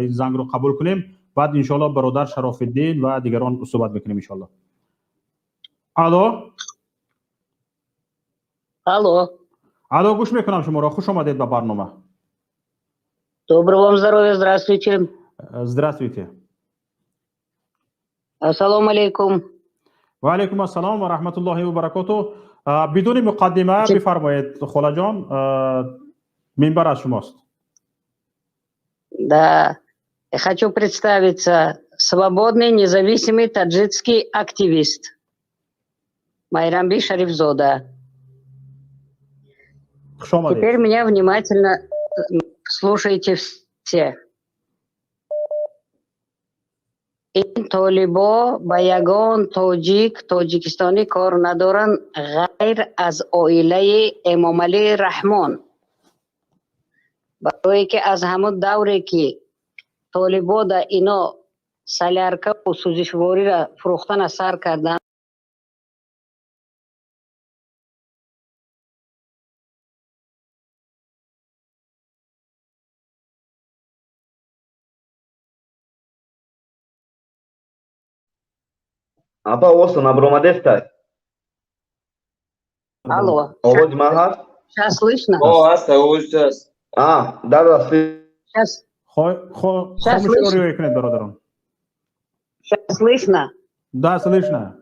زنگ رو قبول کنیم، بعد انشالله برادر شراف‌الدین و دیگران صحبت بکنیم انشالله. الو گوش میکنم شما را. خوش آمدید به برنامه. Доброго вам здоровья, здравствуйте. Здравствуйте. Ассаламу алейкум. و علیکم السلام و رحمت الله و برکاته. بدون مقدمه بفرمایید خاله جان، منبر از شماست. Да, я хочу представиться. Свободный, независимый таджикский активист. Майрамби Шарифзода. Теперь меня внимательно слушайте все. این طالبا به یگان تاجیکستانی کار ندارن غیر از عائله امام علی رحمان. برای که از همون دوره که طالبا در اینا سلیرکه و سوزشواری را فروختن سر کردن، Apa Osun, Abromadesta. Алло. Овод Махат? Сейчас слышно? О, Аста, сейчас. Да, Сейчас. Сейчас слышно? Сейчас слышно? Да, слышно.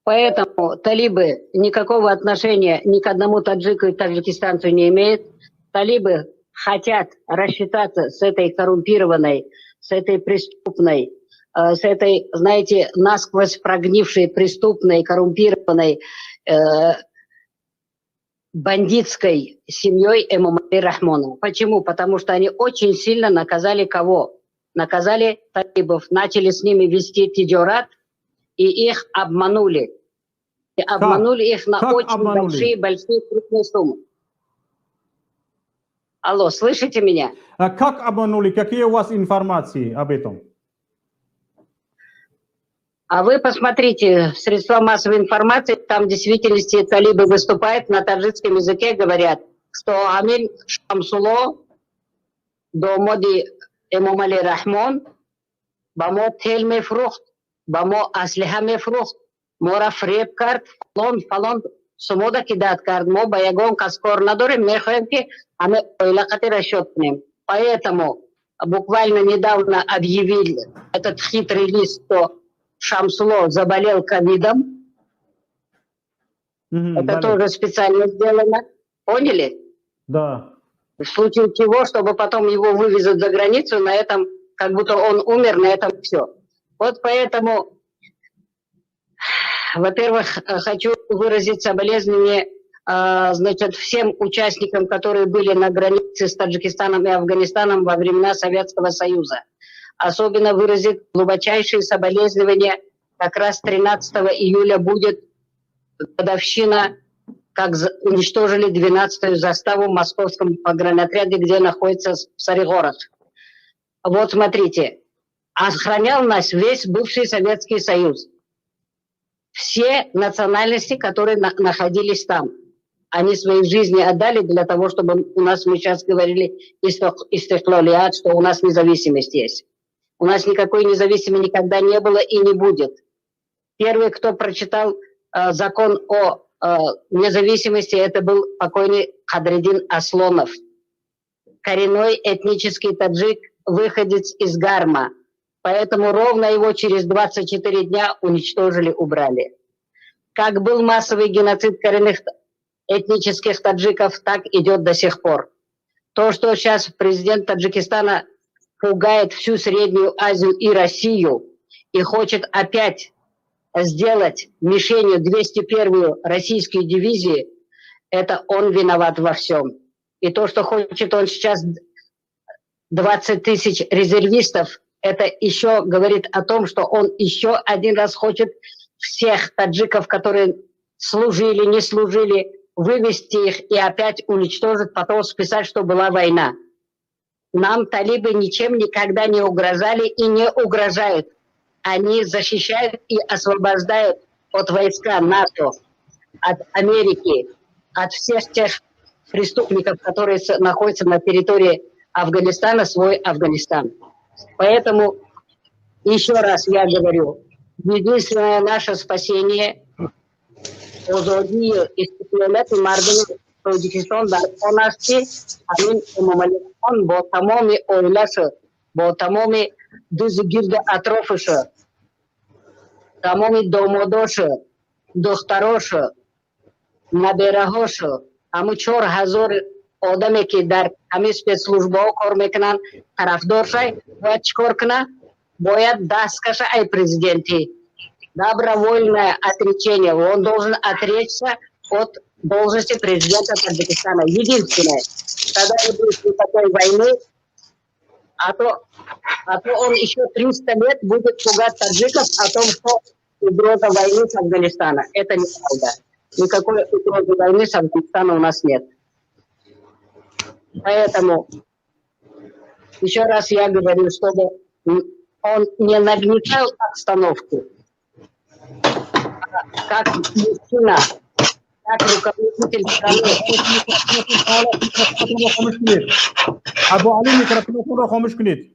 Поэтому талибы никакого отношения ни к одному таджику и таджикистанцу не имеют. Талибы хотят рассчитаться с этой коррумпированной, с этой преступной, с этой, знаете, насквозь прогнившей, преступной, коррумпированной, бандитской семьей Эмама Али Рахмона. Почему? Потому что они очень сильно наказали кого? Наказали талибов, начали с ними вести тиджарат, и их обманули. И обманули их на очень большие крупные суммы. Алло, слышите меня? Как обманули? Какие у вас информации об этом? А вы посмотрите, средства массовой информации, там в действительности талибы выступают на таджикском языке, говорят, что Амир Шамсуло до моди Эмам Али Рахмон, бамо тел мефрухт, бамо аслиха мефрухт, мора фреб карт, фалон, сумода кидат карт, мо баягон каскор надорим, мехемки, а мы ойлакаты расчетным. Поэтому буквально недавно объявили этот хитрый лист, что Шамсуло заболел ковидом. Это тоже специально сделано. Поняли? Да. В случае чего, чтобы потом его вывезут за границу, на этом, как будто он умер, на этом все. Вот поэтому, во-первых, хочу выразить соболезнования, значит, всем участникам, которые были на границе с Таджикистаном и Афганистаном во времена Советского Союза. Особенно выразить глубочайшие соболезнования. Как раз 13 июля будет годовщина, как уничтожили 12-ю заставу в московском погранотряде, где находится Саригород. Вот смотрите, охранял нас весь бывший Советский Союз. Все национальности, которые находились там. Они свои жизни отдали для того, чтобы у нас, мы сейчас говорили, истихлалиат, что у нас независимость есть. У нас никакой независимости никогда не было и не будет. Первый, кто прочитал закон о независимости, это был покойный Кадриддин Аслонов. Коренной этнический таджик, выходец из Гарма. Поэтому ровно его через 24 дня уничтожили, убрали. Как был массовый геноцид коренных этнических таджиков, так идет до сих пор. То, что сейчас президент Таджикистана пугает всю Среднюю Азию и Россию и хочет опять сделать мишенью 201-ю российскую дивизию, это он виноват во всем. И то, что хочет он сейчас 20 тысяч резервистов, это еще говорит о том, что он еще один раз хочет всех таджиков, которые служили, не служили, вывести их и опять уничтожить, потом списать, что была война. Нам талибы ничем никогда не угрожали и не угрожают. Они защищают и освобождают от войска НАТО, от Америки, от всех тех преступников, которые находятся на территории Афганистана свой Афганистан. Поэтому еще раз я говорю, единственное наше спасение Озоди истеклелет и мардами Таджикистан дарконасти, амин имамалион ботамоми ойлашы, ботамоми дүзгирде атрофышы, тамоми домодошы, духтарошы, наберагошы, амы 4000 одаме ки дар ҳамин спецслужбаҳо кор мекунанд тарафдор шай бояд чикор кунад бояд даст каша ай президенти добровольное отречение, он должен отречься от должности президента Таджикистана, единственное. Тогда не будет никакой войны, а то он еще 300 лет будет пугать таджиков о том, что угроза войны с Афганистана. Это неправда. Никакой угрозы войны с Афганистаном у нас нет. Поэтому еще раз я говорю, чтобы он не нагнетал обстановку, как мужчина, как руководитель страны. Абу Али, микрофон хомиш кунид.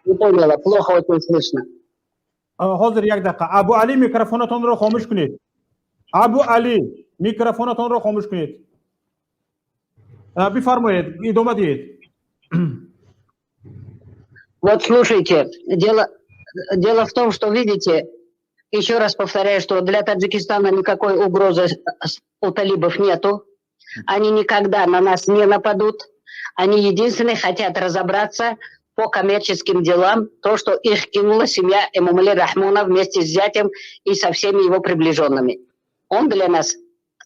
Не поняла, плохо очень слышно. Hozir yak daqiqa. Abu Ali mikrofonatonni xomush kunid. Abu Ali mikrofonatonni xomush kunid. Бифармоед, идома диет. Вот слушайте, дело в том, что, видите, еще раз повторяю, что для Таджикистана никакой угрозы у талибов нету. Они никогда на нас не нападут. Они единственные хотят разобраться по коммерческим делам, то, что их кинула семья Эмомали Рахмона вместе с зятем и со всеми его приближенными. Он для нас,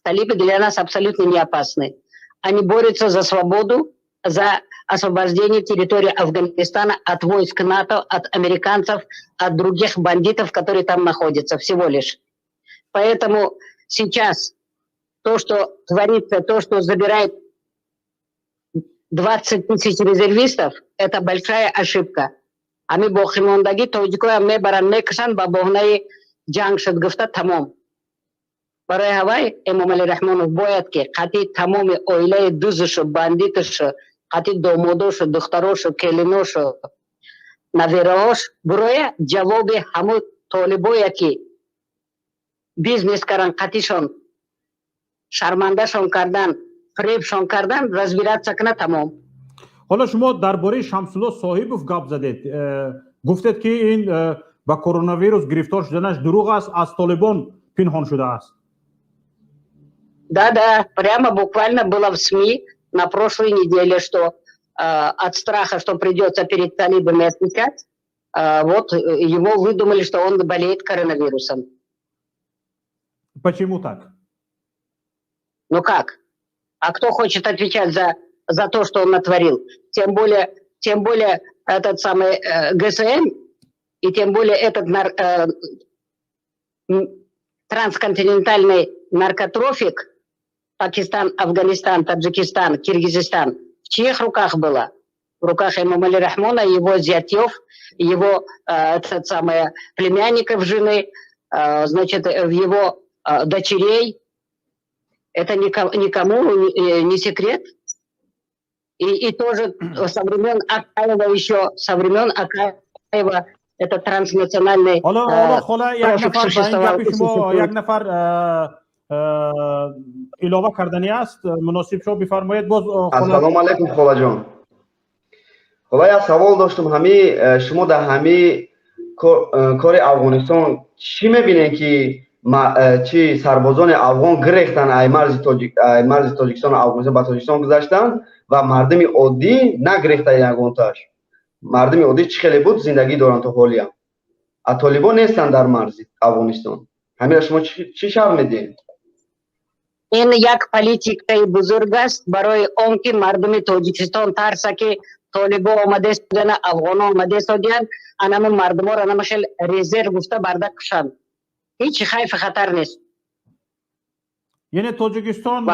талибы для нас абсолютно не опасны. Они борются за свободу, за освобождение территории Афганистана от войск НАТО, от американцев, от других бандитов, которые там находятся, всего лишь. Поэтому сейчас то, что творится, то, что забирает 20 тысяч резервистов, это большая ошибка. Ами бохимондаги тоджикоя ме баранне кшан ба бохнаи джанг шад гуфта тамом. برای هوای امام علی رحمانов باید که قطعی تمام اویله دوزش بندیتش قطعی دومودوش دختروش کلینوش نویراهاش برای جواب همون طالبایی که بیزنس کردن قطعیشون شرمندهشون کردن فریبشون کردن разбираться کنه تمام. حالا شما درباره شمس‌الله صاحبوف گپ زدید. گفتید که این با کرونا ویروس گرفتار شدنش دروغ است، از طالبان پنهان شده است. Да, прямо буквально было в СМИ на прошлой неделе, что от страха, что придется перед талибами отвечать, вот его выдумали, что он болеет коронавирусом. Почему так? Ну как? А кто хочет отвечать за то, что он натворил? Тем более этот самый ГСМ и тем более этот трансконтинентальный наркотрафик Пакистан, Афганистан, Таджикистан, Киргизстан в чьих руках было? В руках Эмомали Рахмона, его зятьев, его племянников жены, значит, в его дочерей. Это никому не секрет. И тоже со времен Акаева еще, это транснациональный трафик существовал. یک نفر ilova کردنی است. مناسب شو بفرمایید. باز السلام علیکم خاله جان. خاله یک سوال داشتم. شما در همین کار افغانستان چی میبینین که چی سربازان افغان گرفتن ای مرز تاجیکستان و افغانستان به تاجیکستان گذاشتن و مردم عادی نگرفته یگانتاش. مردم عادی چی خیلی بود زندگی دارن تا حالی هم. طالبان نیستن در مرز افغانستان. همین شما چی شرح میدین؟ این یک پالیتیکای بزرگ است برای اون که مردم تاجیکستان ترسه که طالبا آمده شدن، افغان آمده شدن، انما مردم را نمشل رزرو گفته برده کشند. هیچ خیف خطر نیست. یعنی تاجیکستان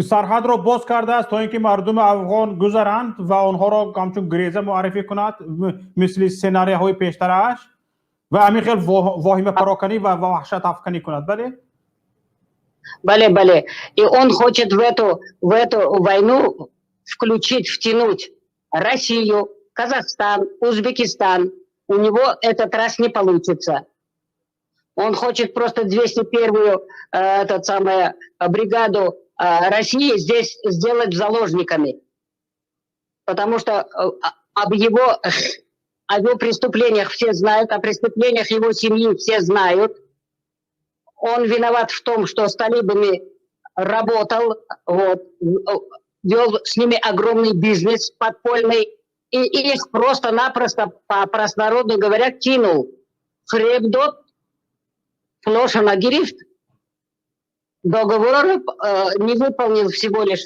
سرحد را باز کرده است تا اینکه مردم افغان گذرند و آنها را همچون گریزه معرفی کند مثل سناریوهای پیشترش و همین خیلی واهمه پراکنی و وحشت افکنی کند. بله؟ Бале-бале. И он хочет в эту войну втянуть Россию, Казахстан, Узбекистан. У него этот раз не получится. Он хочет просто 201-ю бригаду России здесь сделать заложниками. Потому что об его преступлениях все знают, о преступлениях его семьи все знают. Он виноват в том, что с талибами работал, вел с ними огромный бизнес подпольный, и их просто-напросто, по-простонародно говоря, кинул. Хребдот, Флошана Гирифт. Договор не выполнил всего лишь.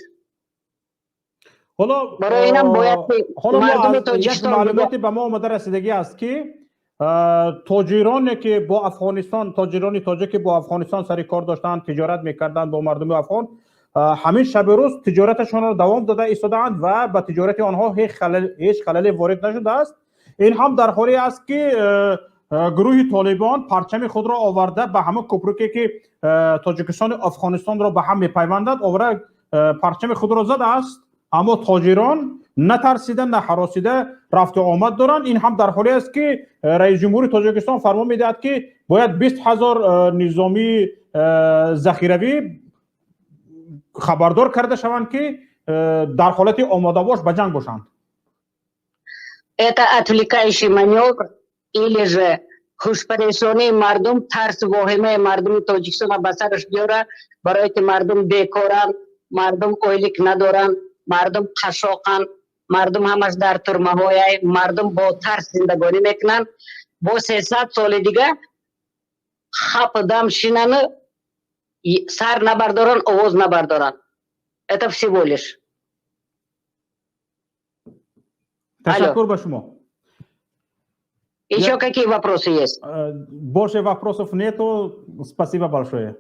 حالا یک معلوماتی به ما آمده رسیدگی است که تاجرانی که با افغانستان، تاجران تاجیک که با افغانستان سر کار داشتند، تجارت میکردند با مردم افغان، همین شب روز تجارتشان را دوام داده ایستادند و به تجارت آنها هیچ خللی وارد نشده است. این هم در حالی است که گروه طالبان پرچم خود را آورده به همه کوپرکی که تاجیکستان و افغانستان را به هم میپیوندد، آورده پرچم خود را زده است. اما تاجران نترسیده، نه هراسیده رفت و آمد دارند. این هم در حالی است که رئیس جمهور تاجیکستان فرمان میدهد که باید 20,000 نظامی ذخیروی خبردار کرده شوند که در حالت آماده باش به جنگ باشند. Это отвлекающий маневр или же хушпаресони мардум тарс вохиме мардум Тоҷикистон ба сараш биёра, барои ки мардум бекоранд, мардум ойлик надоранд, мардум қашоқанд, мардум ҳамаш дар турмаҳояй, мардум бо тарс зиндагонӣ мекунанд. Бо 300 соли дига хап дам шинаны, сар набардоранд, овоз набардоранд. Это всего лишь. تشکر به شما. Еще какие вопросы есть? Больше вопросов нету. Спасибо большое.